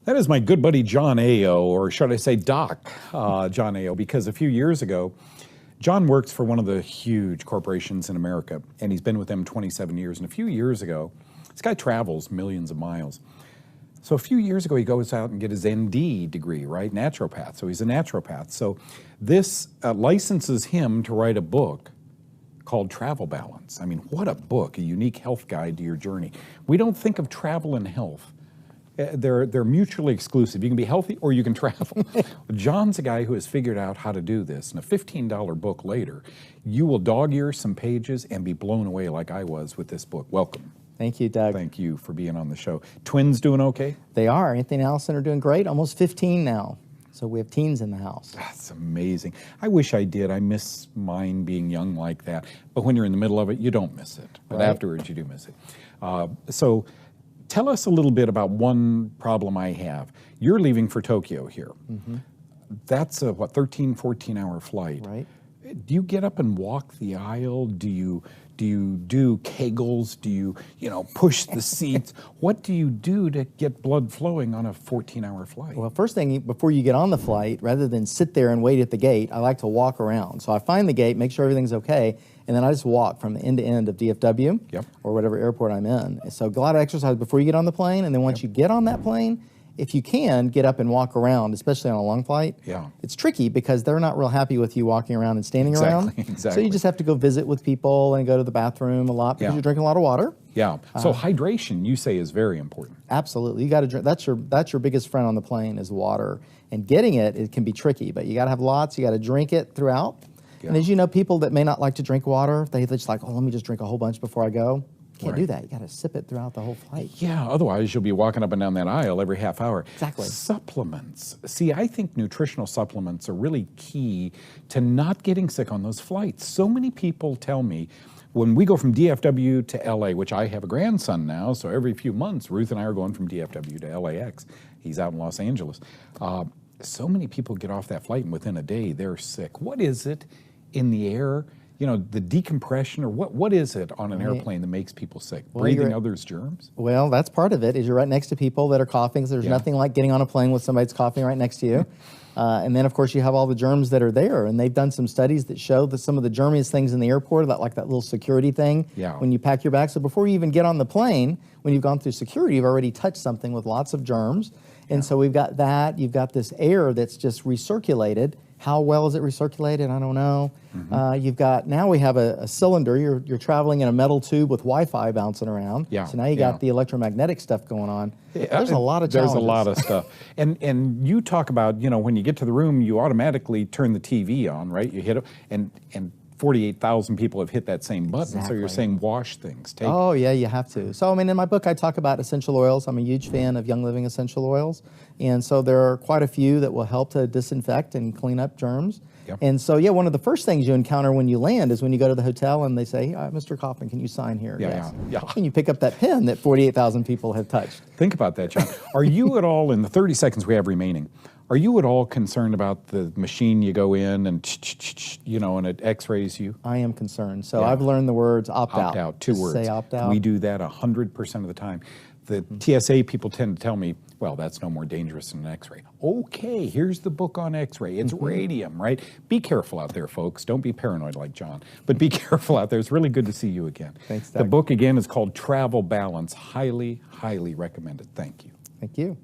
That is my good buddy John Ayo, or should I say Doc John Ayo, because a few years ago, John works for one of the huge corporations in America, and he's been with them 27 years. And a few years ago, this guy travels millions of miles. So a few years ago, he goes out and get his ND degree, right? Naturopath. So he's a naturopath. So this licenses him to write a book called Travel Balance. I mean, what a book, a unique health guide to your journey. We don't think of travel and health. They're mutually exclusive. You can be healthy or you can travel. John's a guy who has figured out how to do this. And a $15 book later, you will dog-ear some pages and be blown away like I was with this book. Welcome. Thank you, Doug. Thank you for being on the show. Twins doing okay? They are. Anthony and Allison are doing great. Almost 15 now. So we have teens in the house. That's amazing. I wish I did. I miss mine being young like that. But when you're in the middle of it, you don't miss it. But afterwards, you do miss it. So tell us a little bit about one problem I have. You're leaving for Tokyo here. Mm-hmm. That's a, 13, 14-hour flight. Right. Do you get up and walk the aisle? Do you do kegels? Do you push the seats? What do you do to get blood flowing on a 14-hour flight? Well, first thing, before you get on the flight, rather than sit there and wait at the gate, I like to walk around. So I find the gate, make sure everything's okay, and then I just walk from the end to end of DFW or whatever airport I'm in. So a lot of exercise before you get on the plane, and then once you get on that plane, if you can, get up and walk around, especially on a long flight. Yeah. It's tricky because they're not real happy with you walking around and standing around. Exactly. So you just have to go visit with people and go to the bathroom a lot because you're drinking a lot of water. Yeah. So hydration, you say, is very important. Absolutely. You got to drink. That's your biggest friend on the plane is water. And getting it can be tricky, but you got to have lots. You got to drink it throughout. Yeah. And as you know, people that may not like to drink water, they're just like, oh, let me just drink a whole bunch before I go. Can't do that. You got to sip it throughout the whole flight. Yeah, otherwise you'll be walking up and down that aisle every half hour. Exactly. Supplements. See, I think nutritional supplements are really key to not getting sick on those flights. So many people tell me when we go from DFW to LA, which I have a grandson now, so every few months Ruth and I are going from DFW to LAX. He's out in Los Angeles. So many people get off that flight and within a day they're sick. What is it in the air? The decompression, or what is it on an airplane that makes people sick? Breathing others' germs? Well, that's part of it, is you're right next to people that are coughing. So there's nothing like getting on a plane with somebody that's coughing right next to you. And then, of course, you have all the germs that are there. And they've done some studies that show that some of the germiest things in the airport, like that little security thing when you pack your bag. So before you even get on the plane, when you've gone through security, you've already touched something with lots of germs. And so we've got that. You've got this air that's just recirculated. How well is it recirculated? I don't know. Mm-hmm. Now we have a cylinder. You're traveling in a metal tube with Wi-Fi bouncing around. Yeah. So now you got the electromagnetic stuff going on. There's a lot of challenges. There's a lot of stuff. And you talk about, when you get to the room, you automatically turn the TV on, right? You hit it, and 48,000 people have hit that same button. Exactly. So you're saying wash things. Oh, yeah, you have to. So, in my book, I talk about essential oils. I'm a huge fan of Young Living essential oils. And so there are quite a few that will help to disinfect and clean up germs. Yep. And so, one of the first things you encounter when you land is when you go to the hotel and they say, Mr. Kaufman, can you sign here? Yeah. And you pick up that pen that 48,000 people have touched. Think about that, John. Are you at all, in the 30 seconds we have remaining, are you at all concerned about the machine you go in and, and it x-rays you? I am concerned. So I've learned the words opt-out. Opt-out, 2 words. Say opt-out. We do that 100% of the time. The TSA people tend to tell me, well, that's no more dangerous than an x-ray. Okay, here's the book on x-ray. It's radium, right? Be careful out there, folks. Don't be paranoid like John, but be careful out there. It's really good to see you again. Thanks, Doug. The book, again, is called Travel Balance. Highly, highly recommended. Thank you. Thank you.